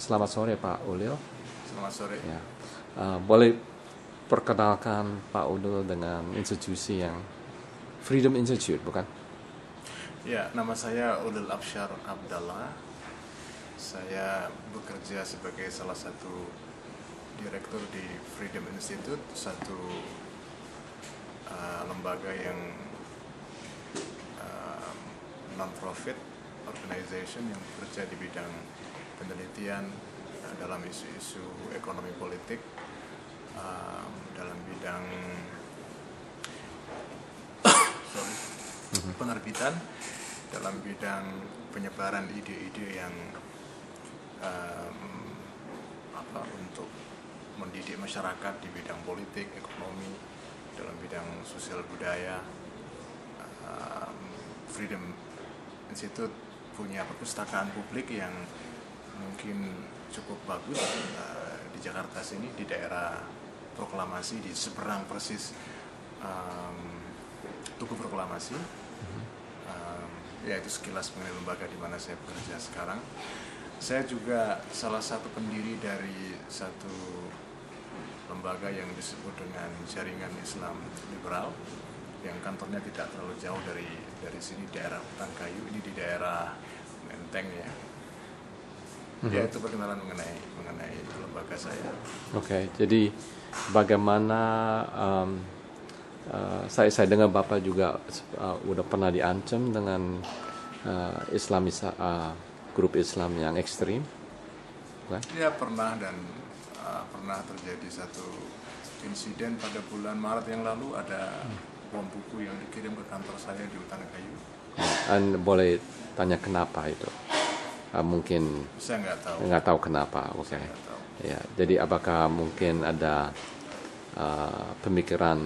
Selamat sore Pak Ulil. Selamat sore. Ya, boleh perkenalkan Pak Ulil dengan institusi yang Freedom Institute, bukan? Ya, nama saya Ulil Absyar Abdallah. Saya bekerja sebagai salah satu direktur di Freedom Institute, satu lembaga yang non-profit organization yang bekerja di bidang penelitian dalam isu-isu ekonomi politik, dalam bidang penerbitan, dalam bidang penyebaran ide-ide yang untuk mendidik masyarakat di bidang politik, ekonomi, dalam bidang sosial budaya. Freedom Institute punya perpustakaan publik yang mungkin cukup bagus di Jakarta sini, di daerah Proklamasi, di seberang persis Tugu Proklamasi. Yaitu sekilas mengenai lembaga di mana saya bekerja sekarang. Saya juga salah satu pendiri dari satu lembaga yang disebut dengan Jaringan Islam Liberal, yang kantornya tidak terlalu jauh dari sini, daerah Hutan Kayu, ini di daerah Menteng ya. Ya, itu perkenalan mengenai lembaga saya. Oke, jadi bagaimana saya dengar Bapak juga udah pernah diancam dengan grup Islam yang ekstrim, bukan? Ya, pernah, dan pernah terjadi satu insiden pada bulan Maret yang lalu, ada bom buku yang dikirim ke kantor saya di Hutan Kayu. Dan boleh tanya kenapa itu? Mungkin Saya nggak tahu kenapa. Oke. Ya, jadi apakah mungkin ada pemikiran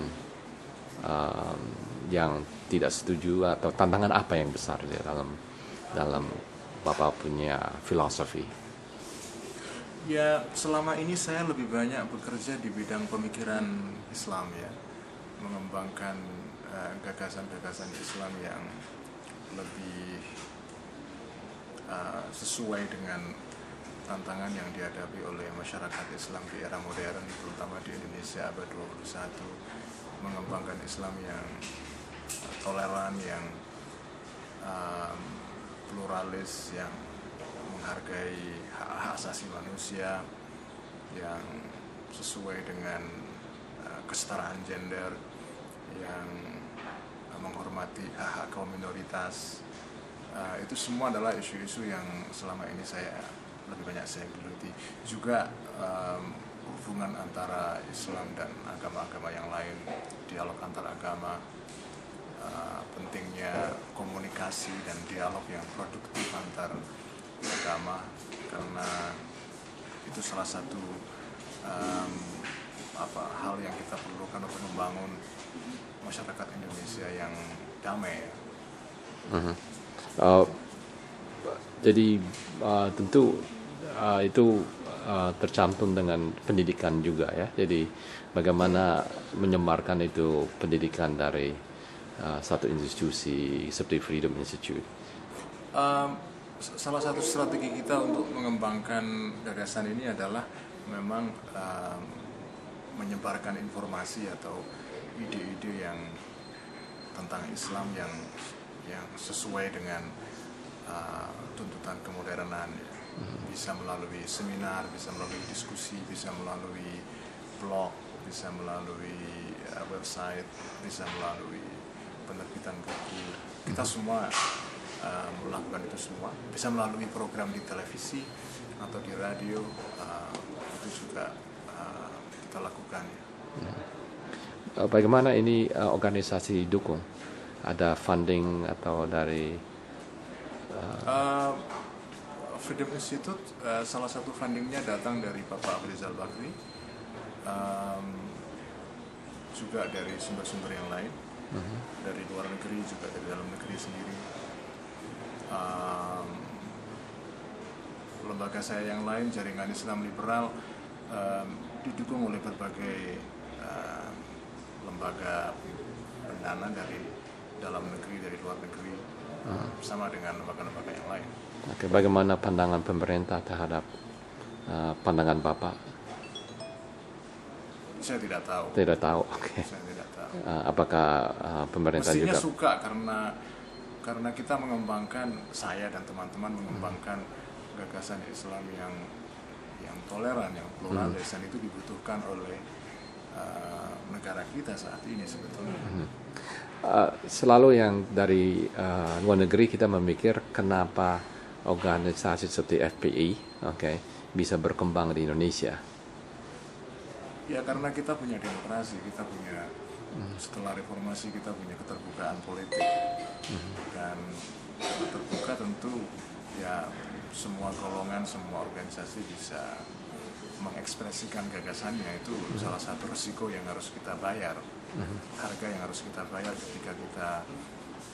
yang tidak setuju atau tantangan apa yang besar di dalam Bapak punya filosofi? Ya, selama ini saya lebih banyak bekerja di bidang pemikiran Islam ya, mengembangkan gagasan-gagasan Islam yang lebih sesuai dengan tantangan yang dihadapi oleh masyarakat Islam di era modern, terutama di Indonesia abad 21, mengembangkan Islam yang toleran, yang pluralis, yang menghargai hak asasi manusia, yang sesuai dengan kesetaraan gender, yang menghormati hak-hak kaum minoritas. Itu semua adalah isu-isu yang selama ini lebih banyak saya geluti. Juga hubungan antara Islam dan agama-agama yang lain, dialog antar agama, pentingnya komunikasi dan dialog yang produktif antar agama, karena itu salah satu hal yang kita perlukan untuk membangun masyarakat Indonesia yang damai. Jadi tentu itu tercantum dengan pendidikan juga ya. Jadi bagaimana menyebarkan itu pendidikan dari satu institusi seperti Freedom Institute? Salah satu strategi kita untuk mengembangkan gagasan ini adalah memang menyebarkan informasi atau ide-ide yang tentang Islam yang sesuai dengan tuntutan kemodernan ya. Bisa melalui seminar, bisa melalui diskusi, bisa melalui blog, bisa melalui website, bisa melalui penerbitan buku. Kita semua melakukan itu semua. Bisa melalui program di televisi atau di radio, itu juga kita lakukan ya. Bagaimana ini organisasi dukung? Ada funding atau dari Freedom Institute, salah satu fundingnya datang dari Bapak Abrizal Bakri, juga dari sumber-sumber yang lain, dari luar negeri, juga dari dalam negeri sendiri. Lembaga saya yang lain, Jaringan Islam Liberal, didukung oleh berbagai lembaga pendana dari dalam negeri, dari luar negeri, bersama dengan lembaga-lembaga yang lain. Oke, bagaimana pandangan pemerintah terhadap pandangan Bapak? Saya tidak tahu. Tidak tahu, oke. Saya tidak tahu. Apakah pemerintah Mestinya juga suka karena kita mengembangkan, saya dan teman-teman mengembangkan gagasan Islam yang toleran, yang pluralis, dan itu dibutuhkan oleh negara kita saat ini sebetulnya. selalu yang dari luar negeri kita memikir kenapa organisasi seperti FPI, bisa berkembang di Indonesia? Ya karena kita punya demokrasi, kita punya setelah reformasi kita punya keterbukaan politik, dan terbuka tentu ya semua golongan, semua organisasi bisa mengekspresikan gagasannya. Itu salah satu risiko yang harus kita bayar, harga yang harus kita bayar ketika kita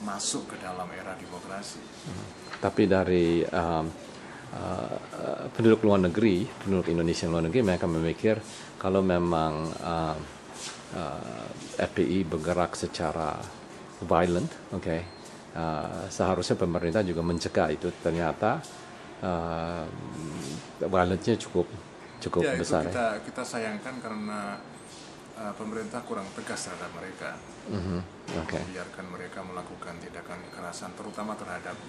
masuk ke dalam era demokrasi. Tapi dari penduduk luar negeri, penduduk Indonesia luar negeri, mereka memikir kalau memang FPI bergerak secara violent, seharusnya pemerintah juga mencegah itu. Ternyata violence-nya cukup ya, besar. Itu kita sayangkan karena pemerintah kurang tegas terhadap mereka, membiarkan mereka melakukan tindakan kekerasan, terutama terhadap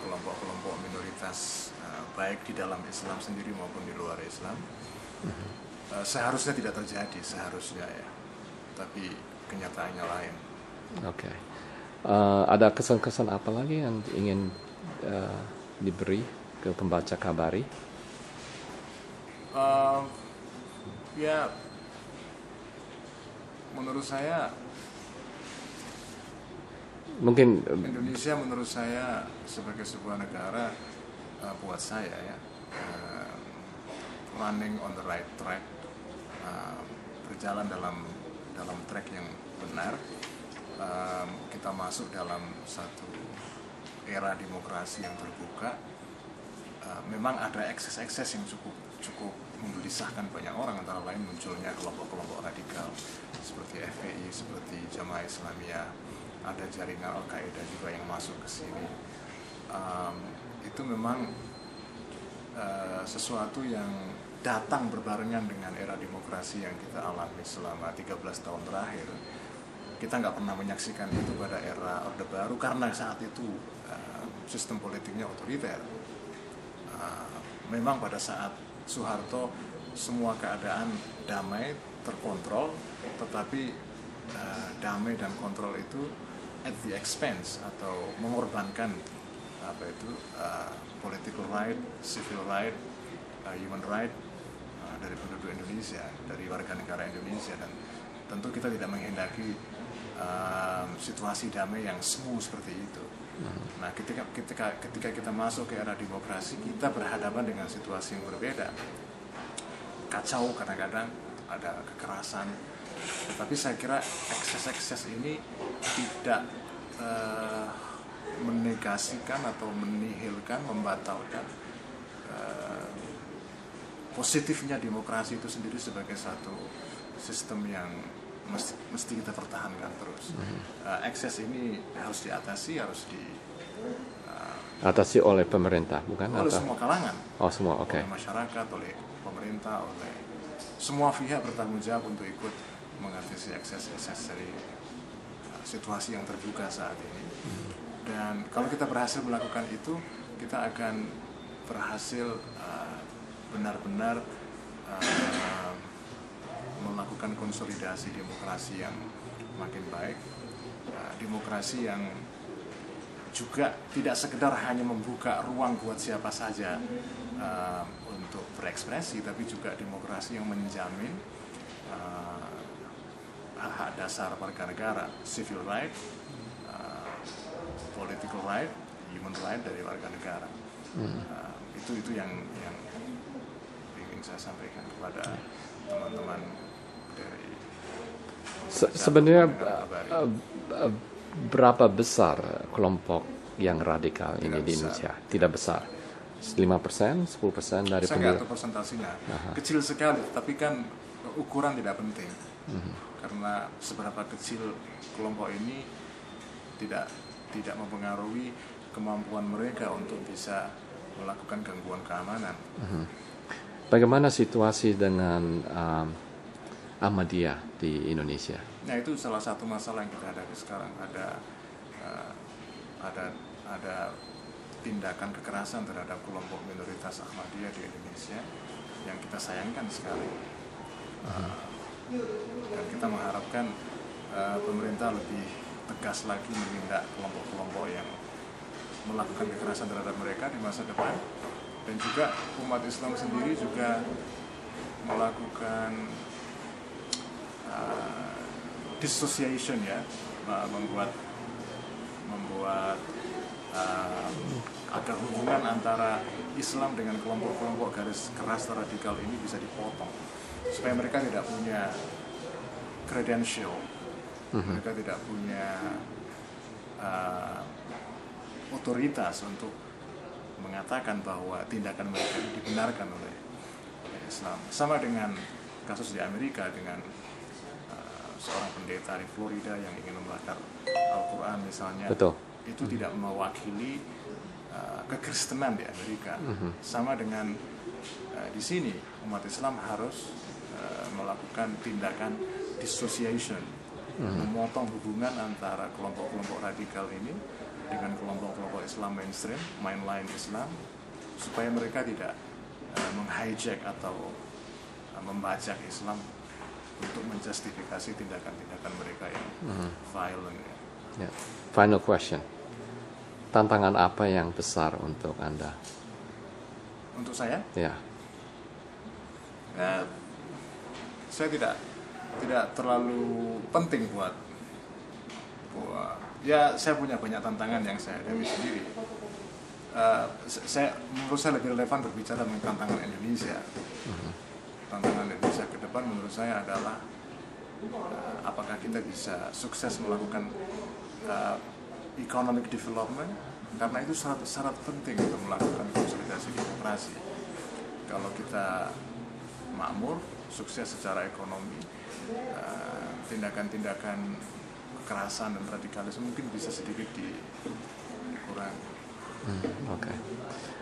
kelompok-kelompok minoritas, baik di dalam Islam sendiri maupun di luar Islam. Seharusnya tidak terjadi, seharusnya ya, tapi kenyataannya lain. Ada kesan-kesan apa lagi yang ingin diberi ke pembaca Kabari? Ya, menurut saya mungkin Indonesia menurut saya sebagai sebuah negara, buat saya ya, running on the right track, berjalan dalam track yang benar. Kita masuk dalam satu era demokrasi yang terbuka. Memang ada ekses-ekses yang cukup menggelisahkan banyak orang, antara lain munculnya kelompok-kelompok radikal seperti FPI, seperti Jamaah Islamiyah, ada jaringan Al-Qaeda juga yang masuk ke sini. Itu memang sesuatu yang datang berbarengan dengan era demokrasi yang kita alami selama 13 tahun terakhir. Kita nggak pernah menyaksikan itu pada era Orde Baru karena saat itu sistem politiknya otoriter. Memang pada saat Soeharto semua keadaan damai, terkontrol, tetapi damai dan kontrol itu at the expense atau mengorbankan political right, civil right, human right dari penduduk Indonesia, dari warga negara Indonesia, dan tentu kita tidak menghendaki situasi damai yang smooth seperti itu. Nah, ketika kita masuk ke era demokrasi, kita berhadapan dengan situasi yang berbeda. Kacau kadang-kadang, ada kekerasan. Tetapi saya kira ekses-ekses ini tidak menegasikan atau menihilkan, membatalkan positifnya demokrasi itu sendiri sebagai satu sistem yang mesti kita pertahankan terus. Ekses ini harus diatasi, harus atasi oleh pemerintah, bukan? Oleh semua kalangan. Oh, semua, oke. Oleh masyarakat, oleh pemerintah, oleh semua pihak bertanggung jawab untuk ikut mengatasi ekses-ekses dari situasi yang terbuka saat ini. Dan kalau kita berhasil melakukan itu, kita akan berhasil benar-benar melakukan konsolidasi demokrasi yang makin baik, demokrasi yang juga tidak sekedar hanya membuka ruang buat siapa saja untuk berekspresi, tapi juga demokrasi yang menjamin hak-hak dasar warga negara, civil right, political right, human right dari warga negara. Itu yang ingin saya sampaikan kepada teman-teman dari sebenarnya berapa besar kelompok yang radikal ini di Indonesia? Tidak besar. 5%, 10% dari saya nggak tahu persentasinya. Kecil sekali, tapi kan ukuran tidak penting. Karena seberapa kecil kelompok ini tidak mempengaruhi kemampuan mereka untuk bisa melakukan gangguan keamanan. Bagaimana situasi dengan Ahmadiyah di Indonesia? Nah, itu salah satu masalah yang kita hadapi sekarang. Uh, ada tindakan kekerasan terhadap kelompok minoritas Ahmadiyah di Indonesia yang kita sayangkan sekali. Dan kita mengharapkan pemerintah lebih tegas lagi menindak kelompok-kelompok yang melakukan kekerasan terhadap mereka di masa depan. Dan juga umat Islam sendiri juga melakukan dissociation, ya, membuat agar hubungan antara Islam dengan kelompok-kelompok garis keras radikal ini bisa dipotong, supaya mereka tidak punya credential, mereka tidak punya otoritas untuk mengatakan bahwa tindakan mereka ini dibenarkan oleh Islam. Sama dengan kasus di Amerika dengan seorang pendeta di Florida yang ingin membakar Al-Quran misalnya. Betul. Itu tidak mewakili kekristenan di Amerika. Sama dengan di sini umat Islam harus melakukan tindakan dissociation, memotong hubungan antara kelompok-kelompok radikal ini dengan kelompok-kelompok Islam mainstream, mainline Islam, supaya mereka tidak menghijack atau membajak Islam untuk menjustifikasi tindakan-tindakan mereka yang violent. Yeah. Final question. Tantangan apa yang besar untuk Anda? Untuk saya? Ya. Saya tidak terlalu penting buat ya, saya punya banyak tantangan yang saya hadapi sendiri. Menurut saya lebih relevan berbicara tentang tantangan Indonesia. Tantangan Indonesia ke depan menurut saya adalah apakah kita bisa sukses melakukan economic development, karena itu syarat penting untuk melakukan konsolidasi demokrasi. Kalau kita makmur, sukses secara ekonomi, tindakan-tindakan kekerasan dan radikalisme mungkin bisa sedikit dikurangi. Oke.